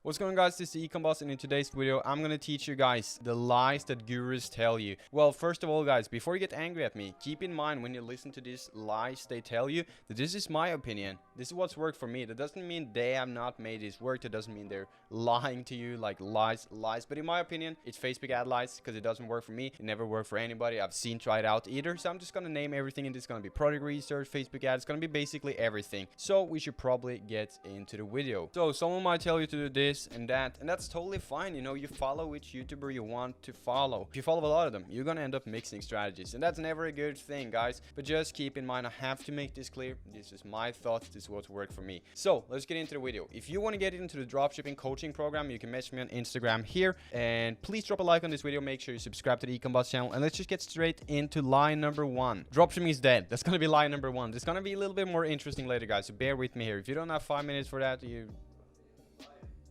What's going on, guys? This is Ecom Boss, and in today's video I'm gonna teach you guys the lies that gurus tell you. Well, first of all, guys, before you get angry at me, keep in mind when you listen to these lies they tell you that this is my opinion. This is what's worked for me. That doesn't mean they have not made this work. That doesn't mean they're lying to you, like lies. But in my opinion, it's Facebook ad lies because it doesn't work for me. It never worked for anybody I've seen try it out either. So I'm just gonna name everything, and it's gonna be product research, Facebook ads. It's gonna be basically everything. So we should probably get into the video. So someone might tell you to do this and that's totally fine. You know, you follow which YouTuber you want to follow. If you follow a lot of them, you're gonna end up mixing strategies, and that's never a good thing, guys. But just keep in mind, I have to make this clear. This is my thoughts. This is what's worked for me. So let's get into the video. If you want to get into the dropshipping coaching program, you can message me on Instagram here, and please drop a like on this video. Make sure you subscribe to the Ecom Boss channel, and let's just get straight into lie number one. Dropshipping is dead. That's gonna be lie number one. It's gonna be a little bit more interesting later, guys, so bear with me here. If you don't have 5 minutes for that,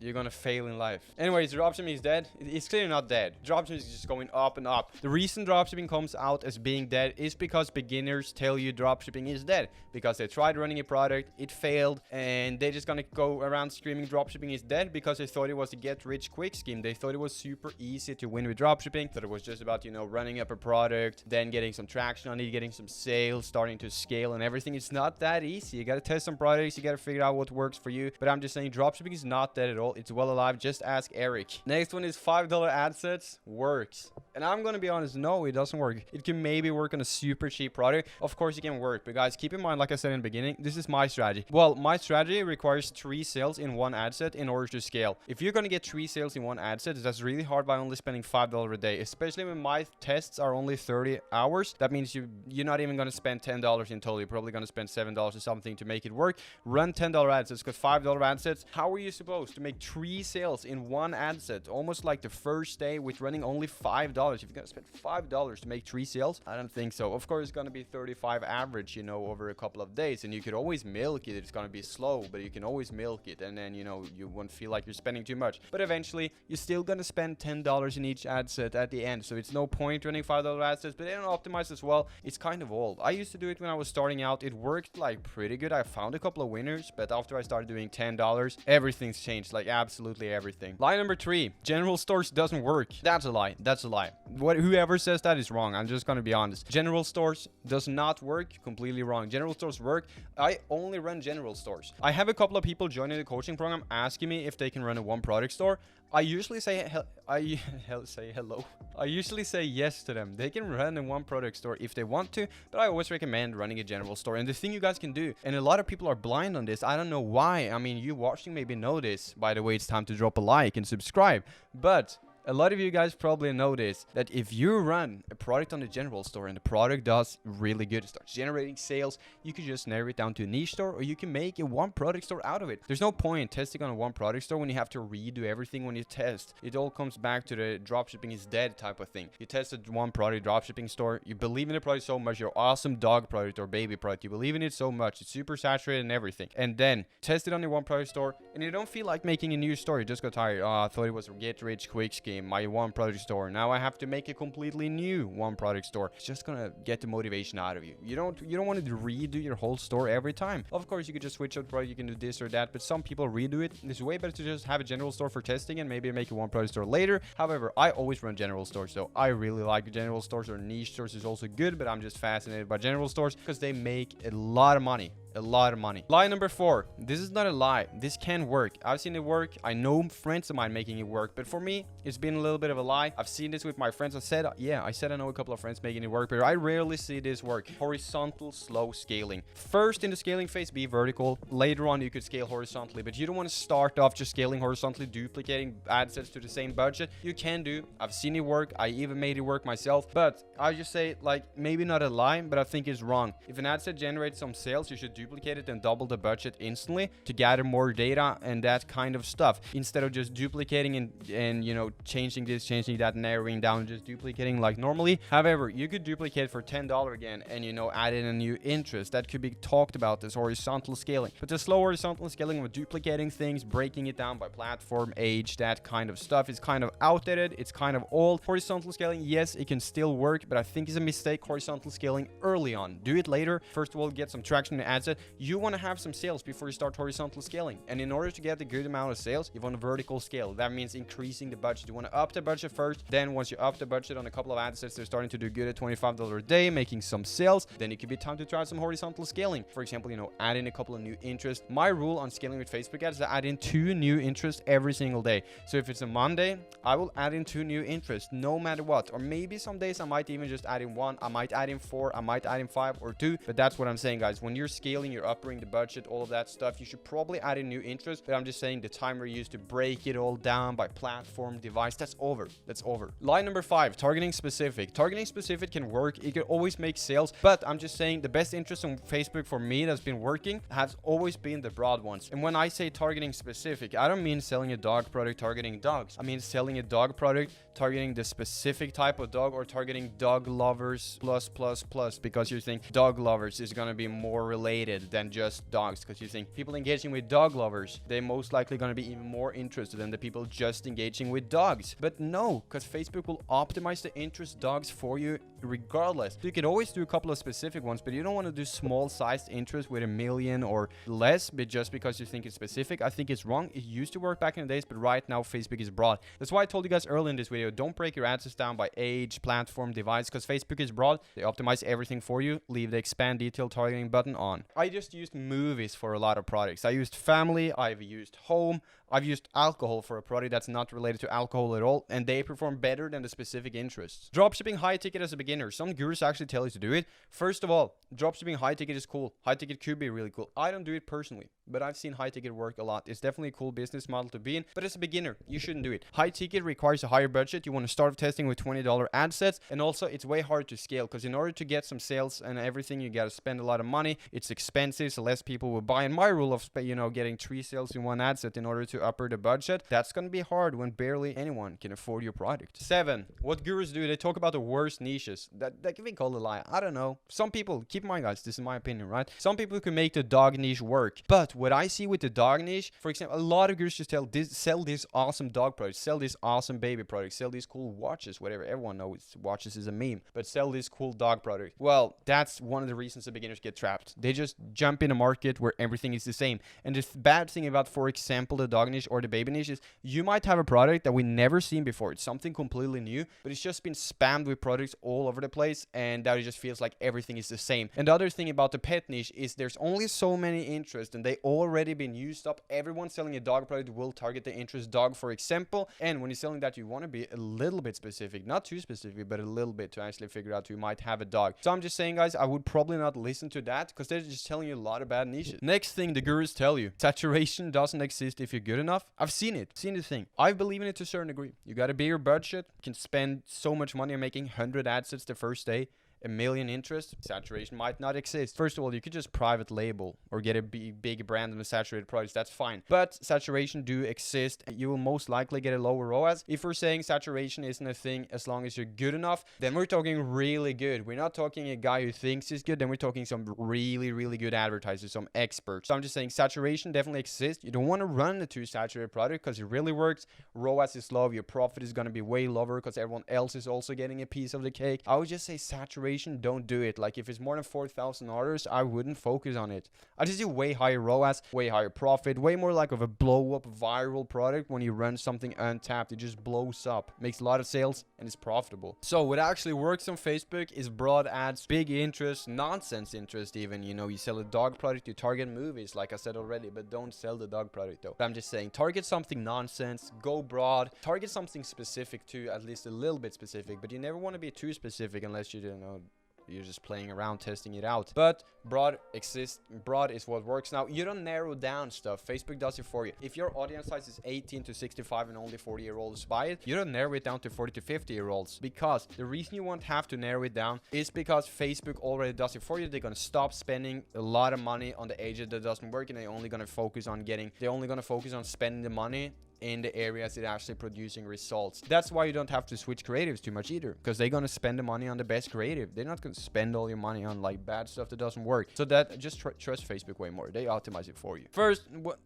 you're gonna fail in life. Anyways, dropshipping is dead. It's clearly not dead. Dropshipping is just going up and up. The reason dropshipping comes out as being dead is because beginners tell you dropshipping is dead, because they tried running a product, it failed, and they're just gonna go around screaming dropshipping is dead because they thought it was a get rich quick scheme. They thought it was super easy to win with dropshipping, that it was just about, you know, running up a product, then getting some traction on it, getting some sales, starting to scale and everything. It's not that easy. You gotta test some products, you gotta figure out what works for you. But I'm just saying, dropshipping is not dead at all. It's well alive. Just ask Eric. Next one is $5 ad sets works. And I'm gonna be honest, no, it doesn't work. It can maybe work on a super cheap product. Of course it can work, but guys, keep in mind, like I said in the beginning, this is my strategy. Well, my strategy requires 3 sales in one ad set in order to scale. If you're gonna get 3 sales in one ad set, that's really hard by only spending $5 a day, especially when my tests are only 30 hours. That means you're not even gonna spend $10 in total. You're probably gonna spend $7 or something to make it work. Run $10 ad sets, because $5 ad sets, how are you supposed to make 3 sales in one ad set, almost like the first day, with running only $5? If you're gonna spend $5 to make 3 sales, I don't think so. Of course it's gonna be 35 average, you know, over a couple of days, and you could always milk it. It's gonna be slow, but you can always milk it, and then, you know, you won't feel like you're spending too much. But eventually you're still gonna spend $10 in each ad set at the end, so it's no point running $5 ad sets. But they don't optimize as well. It's kind of old. I used to do it when I was starting out. It worked like pretty good. I found a couple of winners, but after I started doing $10, everything's changed, like absolutely everything. Lie number 3, general stores doesn't work. That's a lie. That's a lie. Whoever says that is wrong. I'm just gonna be honest. General stores does not work. Completely wrong. General stores work. I only run general stores. I have a couple of people joining the coaching program asking me if they can run a one product store. I usually say hello. I usually say yes to them. They can run a one product store if they want to, but I always recommend running a general store. And the thing you guys can do, and a lot of people are blind on this, I don't know why. I mean, you watching maybe know this. By the way, it's time to drop a like and subscribe. But a lot of you guys probably notice that if you run a product on the general store and the product does really good, it starts generating sales, you can just narrow it down to a niche store, or you can make a one product store out of it. There's no point testing on a one product store when you have to redo everything when you test. It all comes back to the dropshipping is dead type of thing. You test a one product dropshipping store, you believe in the product so much, your awesome dog product or baby product, you believe in it so much, it's super saturated and everything, and then test it on your one product store, and you don't feel like making a new store. You just got tired. Oh, I thought it was a get rich quick scheme, my one product store. Now I have to make a completely new one product store. It's just gonna get the motivation out of you. You don't want to redo your whole store every time. Of course, you could just switch out product, you can do this or that, but some people redo it. It's way better to just have a general store for testing and maybe make a one product store later. However, I always run general stores, so I really like general stores, or niche stores is also good, but I'm just fascinated by general stores because they make a lot of money. A lot of money. Lie number 4. This is not a lie. This can work. I've seen it work. I know friends of mine making it work, but for me, it's been a little bit of a lie. I've seen this with my friends. I said I know a couple of friends making it work, but I rarely see this work. Horizontal slow scaling. First in the scaling phase, be vertical. Later on, you could scale horizontally, but you don't want to start off just scaling horizontally, duplicating ad sets to the same budget. You can do. I've seen it work. I even made it work myself, but I just say, like, maybe not a lie, but I think it's wrong. If an ad set generates some sales, you should duplicate it and double the budget instantly to gather more data and that kind of stuff, instead of just duplicating and you know, changing this, changing that, narrowing down, just duplicating like normally. However, you could duplicate for $10 again and, you know, add in a new interest. That could be talked about as horizontal scaling. But the slow horizontal scaling with duplicating things, breaking it down by platform, age, that kind of stuff is kind of outdated. It's kind of old. Horizontal scaling, yes, it can still work, but I think it's a mistake horizontal scaling early on. Do it later. First of all, get some traction in ad sets. that you want to have some sales before you start horizontal scaling. And in order to get a good amount of sales, you want a vertical scale. That means increasing the budget. You want to up the budget first. Then once you up the budget on a couple of ad sets, they're starting to do good at $25 a day, making some sales. Then it could be time to try some horizontal scaling. For example, add in a couple of new interests. My rule on scaling with Facebook ads is to add in 2 new interests every single day. So if it's a Monday, I will add in 2 new interests no matter what. Or maybe some days I might even just add in 1. I might add in 4. I might add in 5 or 2. But that's what I'm saying, guys. When you're scaling, you're upping the budget, all of that stuff, you should probably add in new interests. But I'm just saying the time we used to break it all down by platform, device, that's over. That's over. Line number 5, targeting specific. Targeting specific can work. It can always make sales. But I'm just saying the best interest on Facebook for me that's been working has always been the broad ones. And when I say targeting specific, I don't mean selling a dog product targeting dogs. I mean selling a dog product targeting the specific type of dog, or targeting dog lovers plus, because you think dog lovers is going to be more related than just dogs, because you think people engaging with dog lovers, they're most likely going to be even more interested than the people just engaging with dogs. But no, because Facebook will optimize the interest dogs for you regardless. So you can always do a couple of specific ones, but you don't want to do small sized interest with 1 million or less, but just because you think it's specific. I think it's wrong. It used to work back in the days, but right now Facebook is broad. That's why I told you guys earlier in this video, don't break your ad sets down by age, platform, device, because Facebook is broad. They optimize everything for you. Leave the expand detail targeting button on. I just used movies for a lot of products. I used family, I've used home, I've used alcohol for a product that's not related to alcohol at all, and they perform better than the specific interests. Dropshipping high ticket as a beginner. Some gurus actually tell you to do it. First of all, dropshipping high ticket is cool. High ticket could be really cool. I don't do it personally, but I've seen high ticket work a lot. It's definitely a cool business model to be in, but as a beginner, you shouldn't do it. High ticket requires a higher budget. You want to start testing with $20 ad sets, and also it's way hard to scale, because in order to get some sales and everything, you got to spend a lot of money. It's expensive, so less people will buy. And my rule of getting 3 sales in 1 ad set in order to upper the budget, that's going to be hard when barely anyone can afford your product. 7, what gurus do, they talk about the worst niches. That can be called a lie. I don't know. Some people, keep in mind guys, this is my opinion, right? Some people can make the dog niche work, but what I see with the dog niche, for example, a lot of gurus just sell this awesome dog product, sell this awesome baby product, sell these cool watches, whatever. Everyone knows watches is a meme, but sell this cool dog product. Well, that's one of the reasons the beginners get trapped. They just jump in a market where everything is the same. And the bad thing about, for example, the dog niche or the baby niche is you might have a product that we never seen before. It's something completely new, but it's just been spammed with products all over the place, and that it just feels like everything is the same. And the other thing about the pet niche is there's only so many interests, and they already been used up. Everyone selling a dog product will target the interest dog, for example. And when you're selling that, you want to be a little bit specific, not too specific, but a little bit, to actually figure out who might have a dog. So I'm just saying, guys, I would probably not listen to that, because they're just telling you a lot of bad niches. Next thing the gurus tell you, saturation doesn't exist if you're good enough. I've seen it, seen the thing. I believe in it to a certain degree. You got a bigger budget, you can spend so much money on making 100 ad sets the first day. 1 million interest, saturation might not exist. First of all, you could just private label or get a big brand of saturated products. That's fine. But saturation do exist. You will most likely get a lower ROAS. If we're saying saturation isn't a thing as long as you're good enough, then we're talking really good. We're not talking a guy who thinks he's good. Then we're talking some really good advertisers, some experts. So I'm just saying saturation definitely exists. You don't want to run a too saturated product, because it really works. ROAS is low. Your profit is going to be way lower because everyone else is also getting a piece of the cake. I would just say saturation, don't do it. Like if it's more than 4,000 orders, I wouldn't focus on it. I just do way higher ROAS, way higher profit, way more like of a blow up viral product. When you run something untapped, it just blows up, makes a lot of sales, and it's profitable. So what actually works on Facebook is broad ads, big interest, nonsense interest even. You sell a dog product, you target movies, like I said already, but don't sell the dog product though. But I'm just saying, target something nonsense, go broad, target something specific too, at least a little bit specific, but you never want to be too specific unless you're just playing around, testing it out. But broad exists. Broad is what works. Now, you don't narrow down stuff. Facebook does it for you. If your audience size is 18 to 65 and only 40-year-olds buy it, you don't narrow it down to 40 to 50-year-olds. Because the reason you won't have to narrow it down is because Facebook already does it for you. They're going to stop spending a lot of money on the agent that doesn't work, and they're only going to focus on spending the money in the areas it actually producing results. That's why you don't have to switch creatives too much either, because they're gonna spend the money on the best creative. They're not gonna spend all your money on like bad stuff that doesn't work. So that just trust Facebook way more. They optimize it for you. First,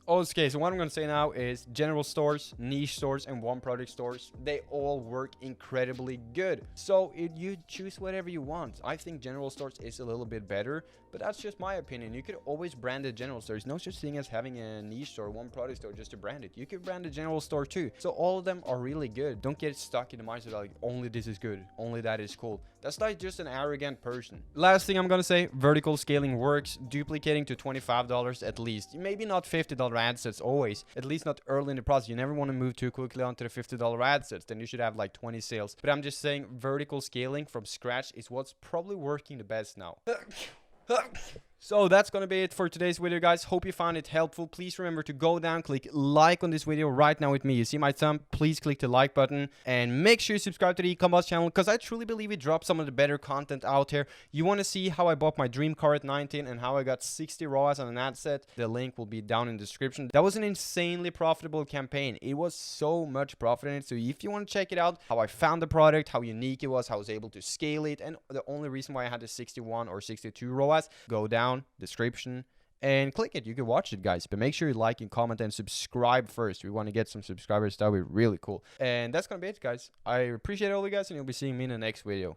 okay, so what I'm gonna say now is general stores, niche stores, and one product stores, they all work incredibly good. So you choose whatever you want. I think general stores is a little bit better, but that's just my opinion. You could always brand a general store. There's no such thing as having a niche store, one product store just to brand it. You could brand a general store too. So all of them are really good. Don't get stuck in the mindset like only this is good, only that is cool. That's like just an arrogant person. Last thing I'm gonna say, vertical scaling works. Duplicating to $25 at least. Maybe not $50 ad sets always. At least not early in the process. You never want to move too quickly onto the $50 ad sets. Then you should have like 20 sales. But I'm just saying vertical scaling from scratch is what's probably working the best now. So that's gonna be it for today's video, guys. Hope you found it helpful. Please remember to go down, click like on this video right now with me. You see my thumb? Please click the like button and make sure you subscribe to the Ecom channel, because I truly believe we drop some of the better content out here. You want to see how I bought my dream car at 19 and how I got 60 ROAS on an ad set? The link will be down in the description. That was an insanely profitable campaign. It was so much profit in it. So if you want to check it out, how I found the product, how unique it was, how I was able to scale it, and the only reason why I had the 61 or 62 ROAS, go down description and click it. You can watch it, guys, but make sure you like and comment and subscribe first. We want to get some subscribers. That would be really cool. And that's gonna be it, guys. I appreciate all you guys, and you'll be seeing me in the next video.